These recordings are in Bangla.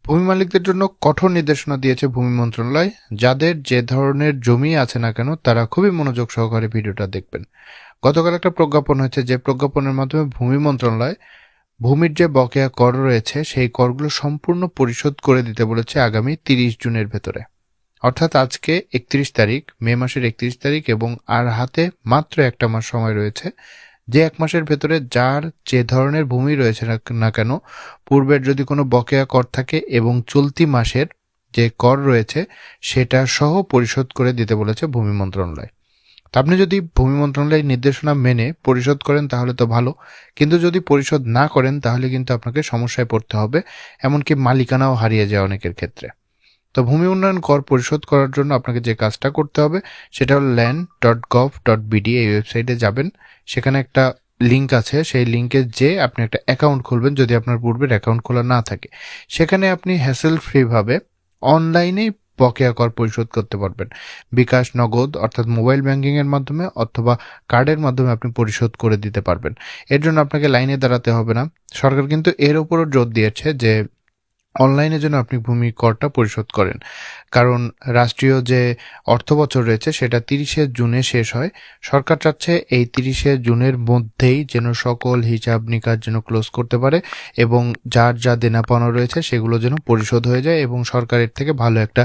ভূমি মালিকদের জন্য কঠোর নির্দেশনা দিয়েছে ভূমি মন্ত্রণালয়। যাদের যে ধরনের জমি আছে না কেন তারা খুবই মনোযোগ সহকারে ভিডিওটা দেখবেন। গতকাল একটা প্রজ্ঞাপন হয়েছে, যে প্রজ্ঞাপনের মাধ্যমে ভূমি মন্ত্রণালয় ভূমির যে বকেয়া কর রয়েছে সেই করগুলো সম্পূর্ণ পরিশোধ করে দিতে বলেছে আগামী 30 জুনের ভেতরে। অর্থাৎ আজকে 31 তারিখ, মে মাসের 31 তারিখ, এবং আর হাতে মাত্র একটা মাস সময় রয়েছে। যে এক মাসের ভেতরে যার যে ধরনের ভূমি রয়েছে না কেন, পূর্বের যদি কোনো বকেয়া কর থাকে এবং চলতি মাসের যে কর রয়েছে সেটা সহ পরিশোধ করে দিতে বলেছে ভূমি মন্ত্রণালয়। তা আপনি যদি ভূমি মন্ত্রণালয়ের নির্দেশনা মেনে পরিশোধ করেন তাহলে তো ভালো, কিন্তু যদি পরিশোধ না করেন তাহলে কিন্তু আপনাকে সমস্যায় পড়তে হবে, এমনকি মালিকানাও হারিয়ে যায় অনেকের ক্ষেত্রে। তো ভূমি উন্নয়ন কর পরিশোধ করার জন্য আপনাকে যে কাজটা করতে হবে সেটা হলো land.gov.bd, এই ওয়েবসাইটে যাবেন। সেখানে একটা লিঙ্ক আছে, সেই লিঙ্কে যে আপনি একটা অ্যাকাউন্ট খুলবেন যদি আপনার পূর্বের অ্যাকাউন্ট খোলা না থাকে। সেখানে আপনি হ্যাসেল ফ্রি ভাবে অনলাইনেই বকেয়া কর পরিশোধ করতে পারবেন। বিকাশ, নগদ অর্থাৎ মোবাইল ব্যাংকিং এর মাধ্যমে অথবা কার্ডের মাধ্যমে আপনি পরিশোধ করে দিতে পারবেন। এর জন্য আপনাকে লাইনে দাঁড়াতে হবে না। সরকার কিন্তু এর উপরও জোর দিয়েছে যে অনলাইনে যেন আপনি ভূমি করটা পরিশোধ করেন, কারণ রাষ্ট্রীয় যে অর্থ বছর রয়েছে সেটা 30শে জুনে শেষ হয়। সরকার চাচ্ছে এই 30শে জুনের মধ্যেই যেন সকল হিসাব নিকাশ যেন ক্লোজ করতে পারে এবং যার যা দেনা পাওনা রয়েছে সেগুলো যেন পরিশোধ হয়ে যায় এবং সরকারের থেকে ভালো একটা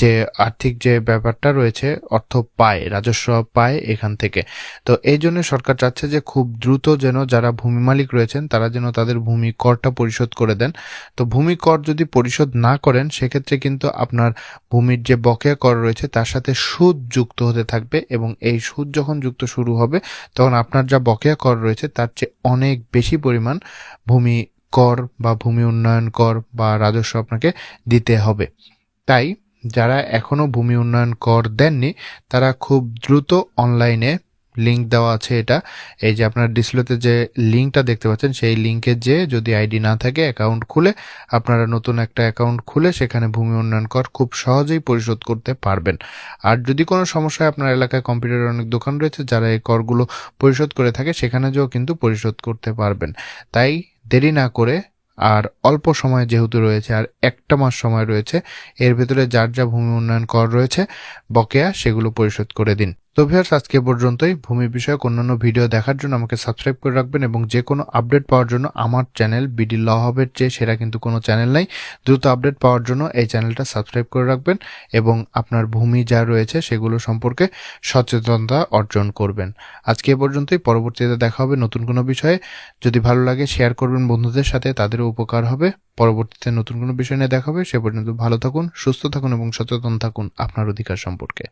যে আর্থিক যে ব্যাপারটা রয়েছে, অর্থ পায়, রাজস্ব পায় এখান থেকে। তো এই জন্য সরকার চাচ্ছে যে খুব দ্রুত যেন যারা ভূমি মালিক রয়েছেন তারা যেন তাদের ভূমি করটা পরিশোধ করে দেন। তো ভূমি কর যদি পরিশোধ না করেন সেক্ষেত্রে কিন্তু আপনার ভূমির যে বকেয়া কর রয়েছে তার সাথে সুদ যুক্ত হতে থাকবে, এবং এই সুদ যখন যুক্ত শুরু হবে তখন আপনার যা বকেয়া কর রয়েছে তার চেয়ে অনেক বেশি পরিমাণ ভূমি কর বা ভূমি উন্নয়ন কর বা রাজস্ব আপনাকে দিতে হবে। তাই যারা এখনো ভূমি উন্নয়ন কর দেননি তারা খুব দ্রুত অনলাইনে, লিঙ্ক দেওয়া আছে এটা, এই যে আপনার ডিসপ্লেতে যে লিঙ্কটা দেখতে পাচ্ছেন সেই লিঙ্কে যে যদি আইডি না থাকে অ্যাকাউন্ট খুলে আপনারা নতুন একটা অ্যাকাউন্ট খুলে সেখানে ভূমি উন্নয়ন কর খুব সহজেই পরিশোধ করতে পারবেন। আর যদি কোনো সমস্যায় আপনার এলাকায় কম্পিউটারের অনেক দোকান রয়েছে যারা এই করগুলো পরিশোধ করে থাকে, সেখানে যেও কিন্তু পরিশোধ করতে পারবেন। তাই দেরি না করে, আর অল্প সময় যেহেতু রয়েছে, আর একটা মাস সময় রয়েছে, এর ভেতরে যার যা ভূমি উন্নয়ন কর রয়েছে বকেয়া সেগুলো পরিশোধ করে দিন। তো ভিউয়ার্স, আজকে পর্যন্তই। ভূমি বিষয়ক অন্যান্য ভিডিও দেখার জন্য আমাকে সাবস্ক্রাইব করে রাখবেন এবং যে কোনো আপডেট পাওয়ার জন্য আমার চ্যানেল বিডি ল হাবের চেয়ে সেরা কিন্তু কোনো চ্যানেল নাই। দ্রুত আপডেট পাওয়ার জন্য এই চ্যানেলটা সাবস্ক্রাইব করে রাখবেন এবং আপনার ভূমি যা রয়েছে সেগুলো সম্পর্কে সচেতনতা অর্জন করবেন। আজকে পর্যন্তই, পরবর্তীতে দেখা হবে নতুন কোনো বিষয়ে। যদি ভালো লাগে শেয়ার করবেন বন্ধুদের সাথে, তাদেরও উপকার হবে। পরবর্তীতে নতুন কোনো বিষয় নিয়ে দেখা হবে। সে পর্যন্ত ভালো থাকুন, সুস্থ থাকুন এবং সচেতন থাকুন আপনার অধিকার সম্পর্কে।